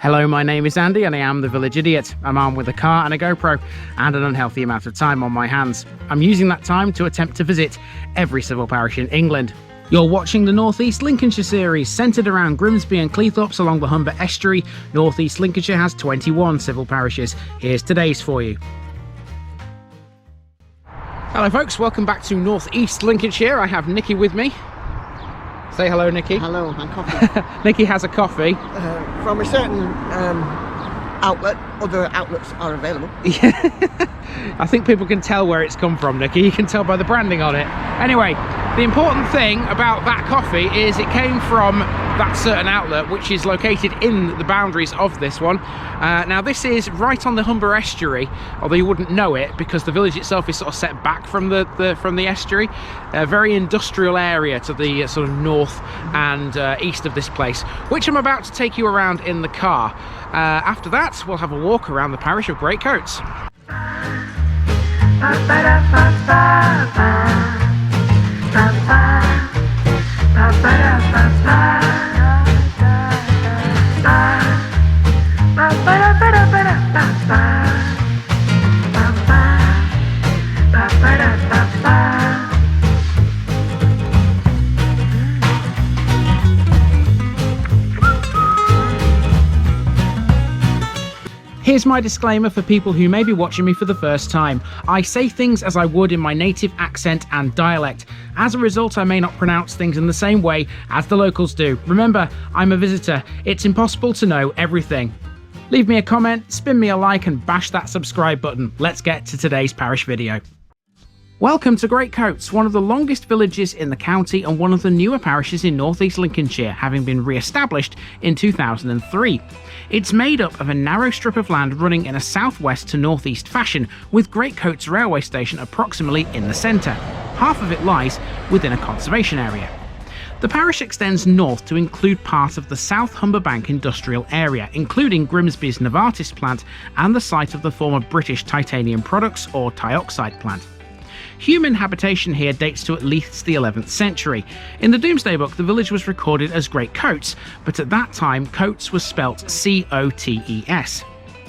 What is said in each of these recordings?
Hello, my name is Andy and I am the Village Idiot. I'm armed with a car and a GoPro and an unhealthy amount of time on my hands. I'm using that time to attempt to visit every civil parish in England. You're watching the North East Lincolnshire series, centred around Grimsby and Cleethorpes along the Humber estuary. North East Lincolnshire has 21 civil parishes. Here's today's for you. Hello folks, welcome back to North East Lincolnshire. I have Nikki with me. Say hello, Nikki. Hello, and coffee. Nikki has a coffee. From a certain outlet. Other outlets are available. Yeah. I think people can tell where it's come from, Nikki. You can tell by the branding on it. Anyway, the important thing about that coffee is it came from that certain outlet, which is located in the boundaries of this one. Now, this is right on the Humber estuary, although you wouldn't know it because the village itself is sort of set back from the estuary. A very industrial area to the sort of north and east of this place, which I'm about to take you around in the car. After that, we'll have a walk around the parish of Great Cotes. Here's my disclaimer for people who may be watching me for the first time. I say things as I would in my native accent and dialect. As a result, I may not pronounce things in the same way as the locals do. Remember, I'm a visitor. It's impossible to know everything. Leave me a comment, spin me a like and bash that subscribe button. Let's get to today's parish video. Welcome to Great Cotes, one of the longest villages in the county and one of the newer parishes in North East Lincolnshire, having been re-established in 2003. It's made up of a narrow strip of land running in a southwest to northeast fashion, with Great Cotes railway station approximately in the centre. Half of it lies within a conservation area. The parish extends north to include part of the South Humber Bank industrial area, including Grimsby's Novartis plant and the site of the former British titanium products or Tioxide plant. Human habitation here dates to at least the 11th century. In the Domesday Book, the village was recorded as Great Cotes, but at that time, Cotes was spelt C-O-T-E-S.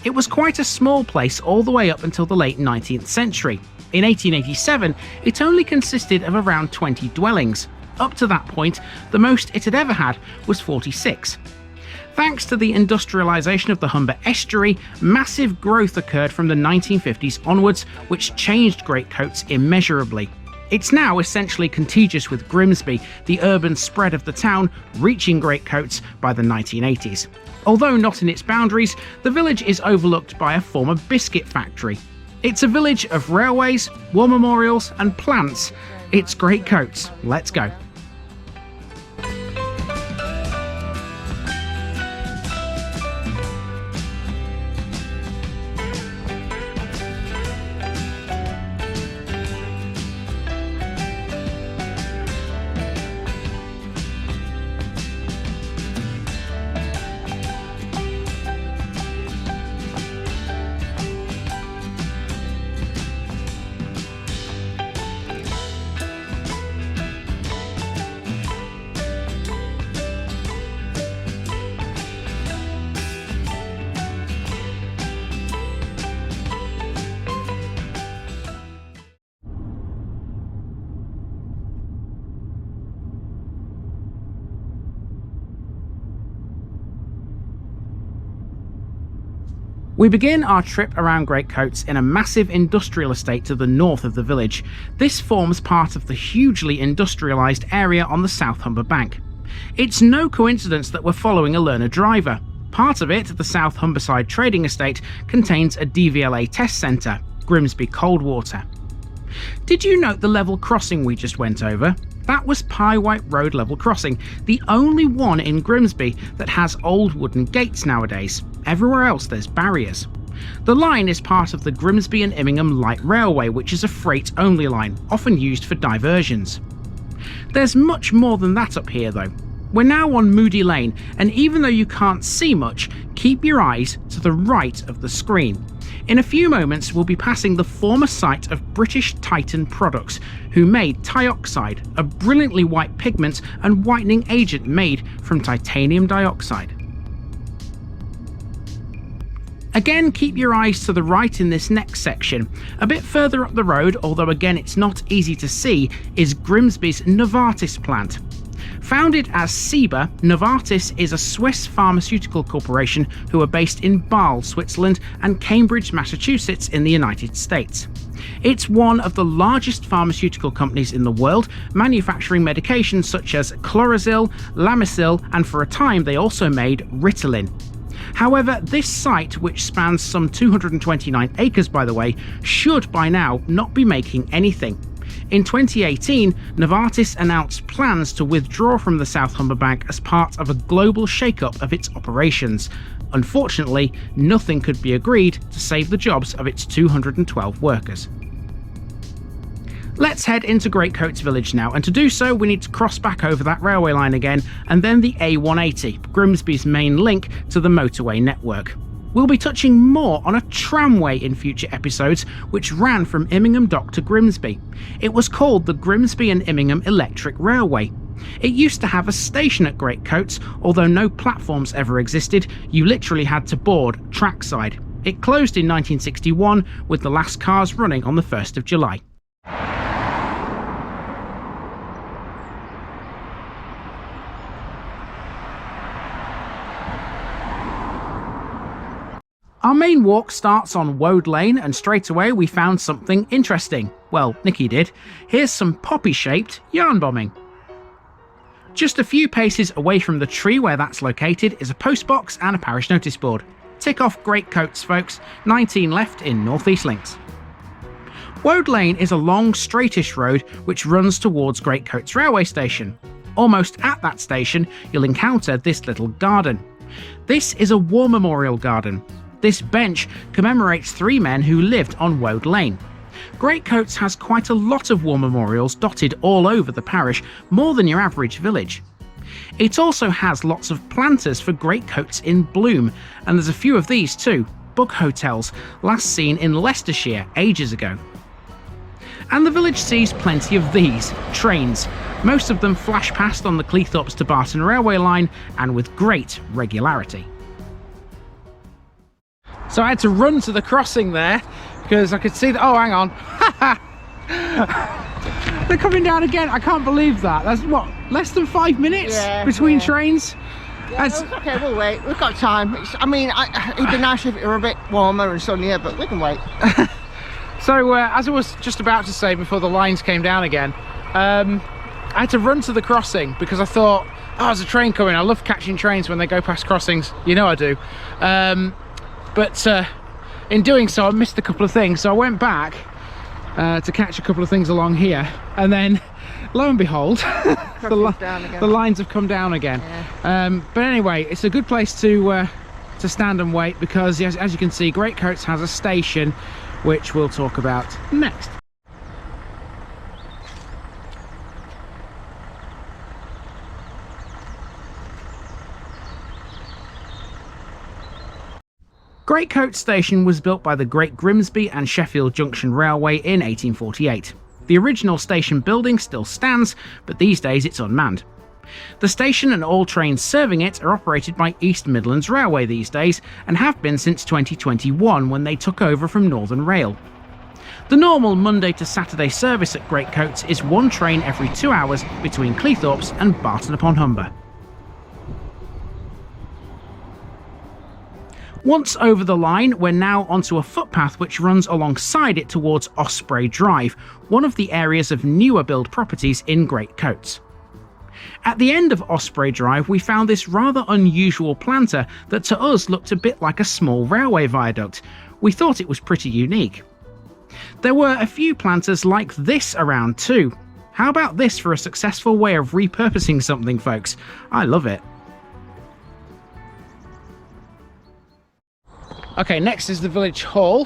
It was quite a small place all the way up until the late 19th century. In 1887, it only consisted of around 20 dwellings. Up to that point, the most it had ever had was 46. Thanks to the industrialisation of the Humber estuary, massive growth occurred from the 1950s onwards, which changed Great Cotes immeasurably. It's now essentially contiguous with Grimsby, the urban spread of the town reaching Great Cotes by the 1980s. Although not in its boundaries, the village is overlooked by a former biscuit factory. It's a village of railways, war memorials and plants. It's Great Cotes. Let's go. We begin our trip around Great Cotes in a massive industrial estate to the north of the village. This forms part of the hugely industrialised area on the South Humber Bank. It's no coincidence that we're following a learner driver. Part of it, the South Humberside Trading Estate, contains a DVLA test centre, Grimsby Coldwater. Did you note the level crossing we just went over? That was Pye White Road level crossing, the only one in Grimsby that has old wooden gates nowadays. Everywhere else there's barriers. The line is part of the Grimsby and Immingham Light Railway, which is a freight-only line, often used for diversions. There's much more than that up here though. We're now on Moody Lane, and even though you can't see much, keep your eyes to the right of the screen. In a few moments, we'll be passing the former site of British Titan Products, who made Tioxide, a brilliantly white pigment and whitening agent made from titanium dioxide. Again, keep your eyes to the right in this next section. A bit further up the road, although again it's not easy to see, is Grimsby's Novartis plant. Founded as Ciba, Novartis is a Swiss pharmaceutical corporation who are based in Basel, Switzerland and Cambridge, Massachusetts in the United States. It's one of the largest pharmaceutical companies in the world, manufacturing medications such as Chlorozil, Lamisil, and for a time they also made Ritalin. However, this site, which spans some 229 acres by the way, should by now not be making anything. In 2018, Novartis announced plans to withdraw from the South Humber Bank as part of a global shake-up of its operations. Unfortunately, nothing could be agreed to save the jobs of its 212 workers. Let's head into Great Cotes village now, and to do so we need to cross back over that railway line again and then the A180, Grimsby's main link to the motorway network. We'll be touching more on a tramway in future episodes which ran from Immingham Dock to Grimsby. It was called the Grimsby and Immingham Electric Railway. It used to have a station at Great Cotes, although no platforms ever existed, you literally had to board trackside. It closed in 1961 with the last cars running on the 1st of July. Our main walk starts on Woad Lane and straight away we found something interesting. Well, Nikki did. Here's some poppy-shaped yarn bombing. Just a few paces away from the tree where that's located is a postbox and a parish notice board. Tick off Great Cotes, folks. 19 left in North East Links. Woad Lane is a long, straightish road which runs towards Great Cotes railway station. Almost at that station, you'll encounter this little garden. This is a war memorial garden. This bench commemorates 3 men who lived on Woad Lane. Great Cotes has quite a lot of war memorials dotted all over the parish, more than your average village. It also has lots of planters for Great Cotes in bloom, and there's a few of these too, bug hotels, last seen in Leicestershire ages ago. And the village sees plenty of these, trains. Most of them flash past on the Cleethorpes to Barton railway line, and with great regularity. So I had to run to the crossing there because I could see that. Oh, hang on. They're coming down again. I can't believe that. That's what, less than 5 minutes between trains? Yeah, no, it's okay, we'll wait. We've got time. It'd be nice if it were a bit warmer and sunnier, but we can wait. So, as I was just about to say before the lines came down again, I had to run to the crossing because I thought, oh, there's a train coming. I love catching trains when they go past crossings. You know I do. But in doing so I missed a couple of things, so I went back to catch a couple of things along here, and then lo and behold the lines have come down again. But anyway, it's a good place to stand and wait because as you can see, Great Cotes has a station which we'll talk about next. Great Cotes Station was built by the Great Grimsby and Sheffield Junction Railway in 1848. The original station building still stands, but these days it's unmanned. The station and all trains serving it are operated by East Midlands Railway these days, and have been since 2021 when they took over from Northern Rail. The normal Monday to Saturday service at Great Cotes is 1 train every 2 hours between Cleethorpes and Barton upon Humber. Once over the line, we're now onto a footpath which runs alongside it towards Osprey Drive, one of the areas of newer build properties in Great Cotes. At the end of Osprey Drive, we found this rather unusual planter that to us looked a bit like a small railway viaduct. We thought it was pretty unique. There were a few planters like this around too. How about this for a successful way of repurposing something, folks? I love it. Okay, next is the village hall,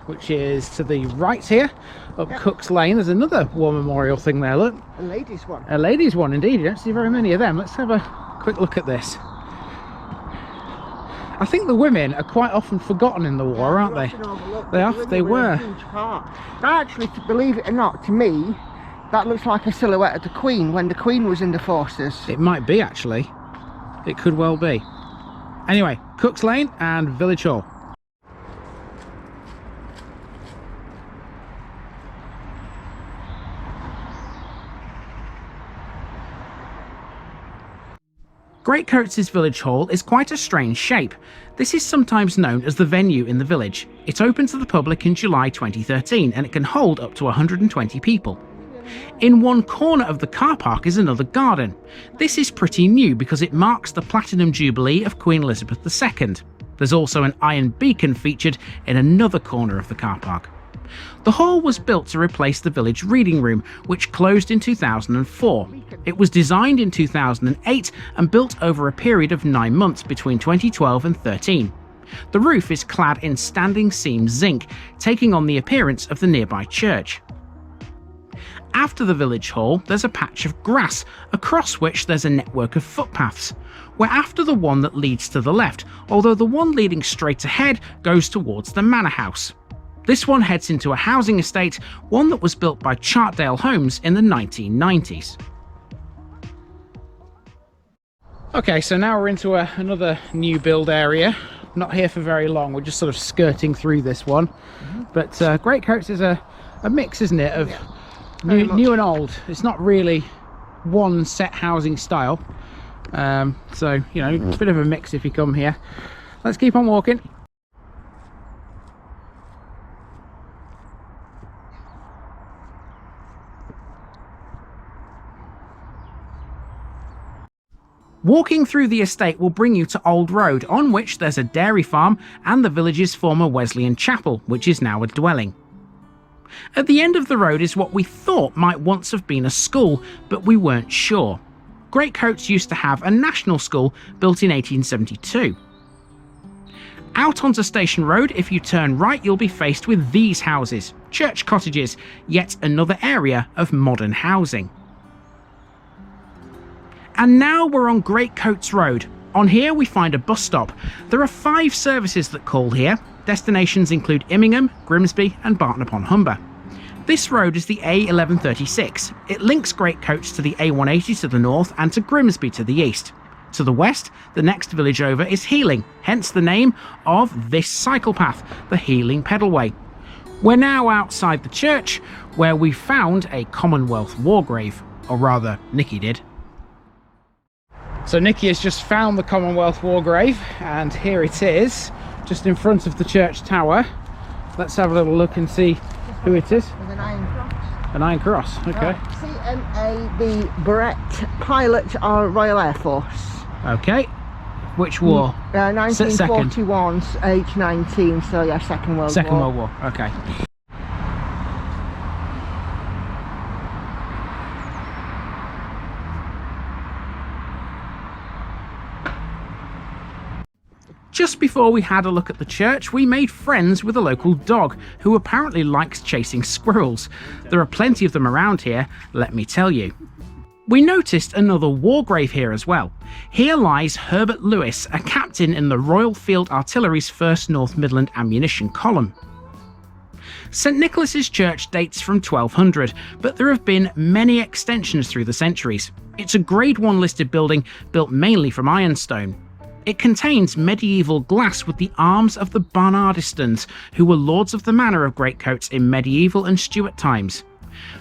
which is to the right here, up Cook's Lane. There's another war memorial thing there, look. A ladies' one. A ladies' one, indeed. You don't see very many of them. Let's have a quick look at this. I think the women are quite often forgotten in the war, aren't they? They were. Actually, believe it or not, to me, that looks like a silhouette of the Queen when the Queen was in the forces. It might be, actually. It could well be. Anyway, Cook's Lane and Village Hall. Great Cotes' village hall is quite a strange shape. This is sometimes known as the venue in the village. It opened to the public in July 2013 and it can hold up to 120 people. In one corner of the car park is another garden. This is pretty new because it marks the Platinum Jubilee of Queen Elizabeth II. There's also an iron beacon featured in another corner of the car park. The hall was built to replace the village reading room, which closed in 2004. It was designed in 2008 and built over a period of 9 months between 2012 and 13. The roof is clad in standing seam zinc, taking on the appearance of the nearby church. After the village hall, there's a patch of grass, across which there's a network of footpaths. We're after the one that leads to the left, although the one leading straight ahead goes towards the manor house. This one heads into a housing estate, one that was built by Chartdale Homes in the 1990s. Okay, so now we're into another new build area. Not here for very long, we're just sort of skirting through this one. But Great Cotes is a mix, isn't it, of new and old. It's not really one set housing style. So, you know, a bit of a mix if you come here. Let's keep on walking. Walking through the estate will bring you to Old Road, on which there's a dairy farm and the village's former Wesleyan chapel, which is now a dwelling. At the end of the road is what we thought might once have been a school, but we weren't sure. Great Cotes used to have a national school built in 1872. Out onto Station Road, if you turn right, you'll be faced with these houses, church cottages, yet another area of modern housing. And now we're on Great Cotes Road. On here we find a bus stop. There are 5 services that call here. Destinations include Immingham, Grimsby and Barton upon Humber. This road is the A1136. It links Great Cotes to the A180 to the north and to Grimsby to the east. To the west, the next village over is Healing, hence the name of this cycle path, the Healing Pedalway. We're now outside the church, where we found a Commonwealth war grave, or rather, Nikki did. So Nikki has just found the Commonwealth war grave, and here it is, just in front of the church tower. Let's have a little look and see who it is. With an iron cross. An iron cross, okay. CMA, the Barrett pilot of Royal Air Force. Okay. Which war? 1941's age 19, so yeah, Second World War. Second World War, okay. Just before we had a look at the church, we made friends with a local dog who apparently likes chasing squirrels. There are plenty of them around here, let me tell you. We noticed another war grave here as well. Here lies Herbert Lewis, a captain in the Royal Field Artillery's 1st North Midland Ammunition Column. St Nicholas's Church dates from 1200, but there have been many extensions through the centuries. It's a Grade 1 listed building built mainly from ironstone. It contains medieval glass with the arms of the Barnardistons, who were lords of the manor of Great Cotes in medieval and Stuart times.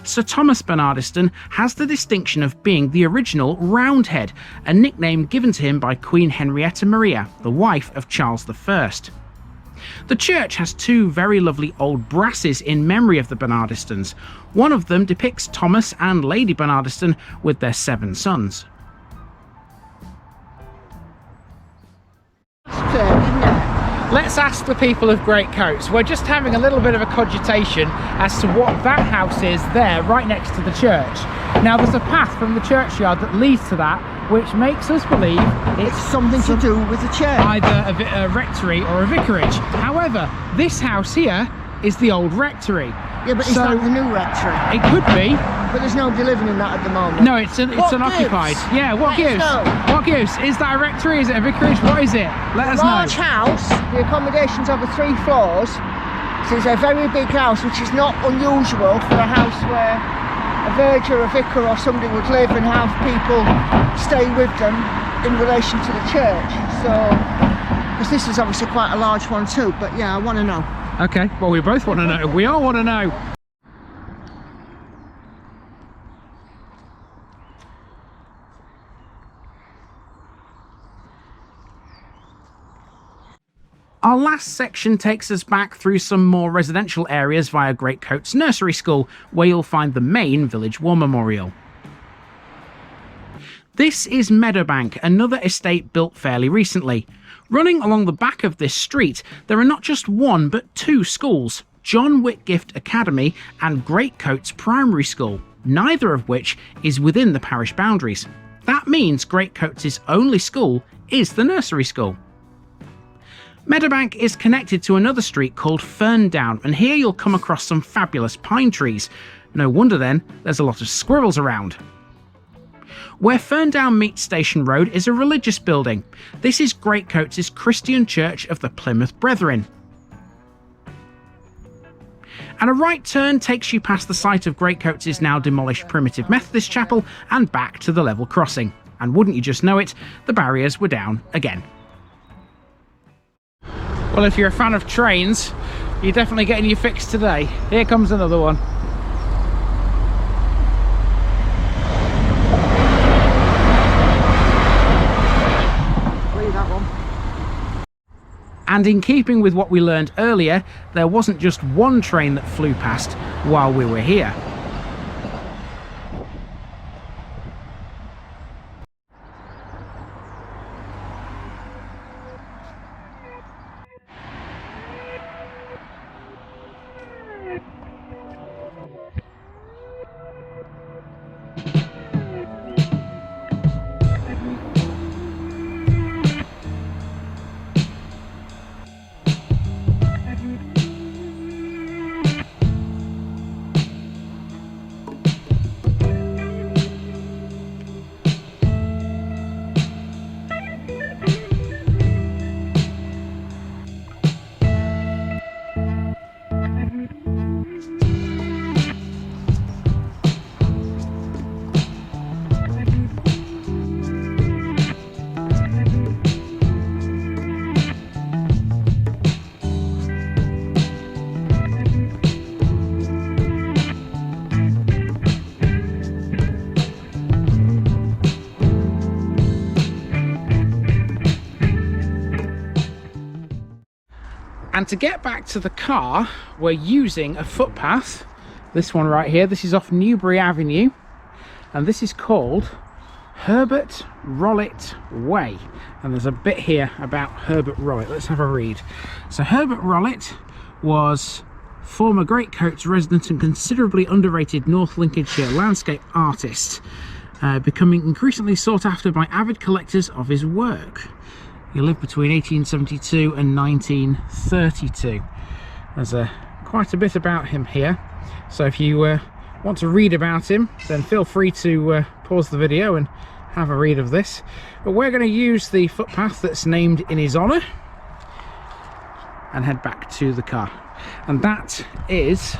Sir Thomas Barnardiston has the distinction of being the original Roundhead, a nickname given to him by Queen Henrietta Maria, the wife of Charles I. The church has 2 very lovely old brasses in memory of the Barnardistons. One of them depicts Thomas and Lady Barnardiston with their 7 sons. Let's ask the people of Great Cotes. We're just having a little bit of a cogitation as to what that house is there, right next to the church. Now there's a path from the churchyard that leads to that, which makes us believe it's something to do with the church. Either a rectory or a vicarage. However, this house here is the old rectory. Yeah, but it's not the new rectory. It could be. But there's nobody living in that at the moment. No, it's unoccupied. Yeah, what gives? What gives? Is that a rectory? Is it a vicarage? What is it? Let us know. Large house, the accommodation's over 3 floors. So it's a very big house, which is not unusual for a house where a verger, a vicar or somebody would live and have people stay with them in relation to the church. So, because this is obviously quite a large one too, but yeah, I want to know. Okay, well we both want to know. We all want to know. Our last section takes us back through some more residential areas via Great Cotes Nursery School, where you'll find the main Village War Memorial. This is Meadowbank, another estate built fairly recently. Running along the back of this street, there are not just one but two schools, John Whitgift Academy and Great Cotes Primary School, neither of which is within the parish boundaries. That means Great Cotes' only school is the nursery school. Meadowbank is connected to another street called Ferndown, and here you'll come across some fabulous pine trees. No wonder then there's a lot of squirrels around. Where Ferndown meets Station Road is a religious building. This is Great Cotes' Christian Church of the Plymouth Brethren. And a right turn takes you past the site of Great Cotes' now demolished Primitive Methodist Chapel and back to the level crossing. And wouldn't you just know it, the barriers were down again. Well, if you're a fan of trains, you're definitely getting your fix today. Here comes another one. And in keeping with what we learned earlier, there wasn't just one train that flew past while we were here. And to get back to the car, we're using a footpath. This one right here, this is off Newbury Avenue, and this is called Herbert Rollitt Way. And there's a bit here about Herbert Rollitt. Let's have a read. So Herbert Rollitt was former Great Cotes resident and considerably underrated North Lincolnshire landscape artist, becoming increasingly sought after by avid collectors of his work. He lived between 1872 and 1932. There's quite a bit about him here, so if you want to read about him, then feel free to pause the video and have a read of this. But we're going to use the footpath that's named in his honour and head back to the car. And that is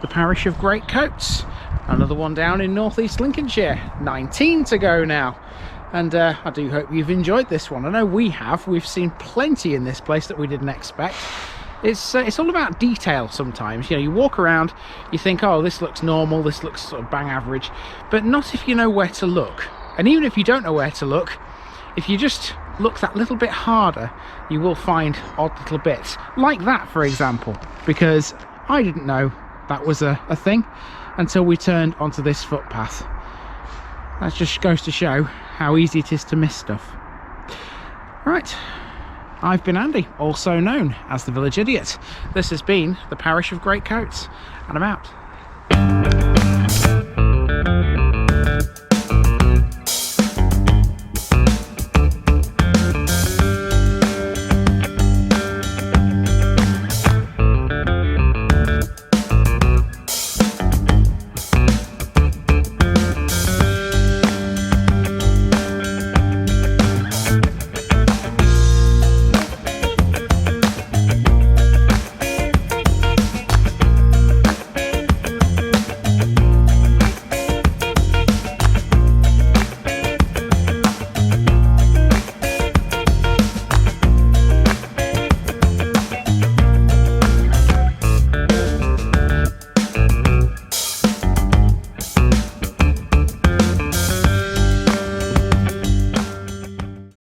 the parish of Great Cotes, another one down in North East Lincolnshire. 19 to go now. And I do hope you've enjoyed this one. I know we have. We've seen plenty in this place that we didn't expect. It's all about detail sometimes. You know, you walk around, you think, oh, this looks normal, this looks sort of bang average, but not if you know where to look. And even if you don't know where to look, if you just look that little bit harder, you will find odd little bits. Like that, for example, because I didn't know that was a thing until we turned onto this footpath. That just goes to show how easy it is to miss stuff. Right, I've been Andy, also known as the Village Idiot. This has been the parish of Great Cotes, and I'm out.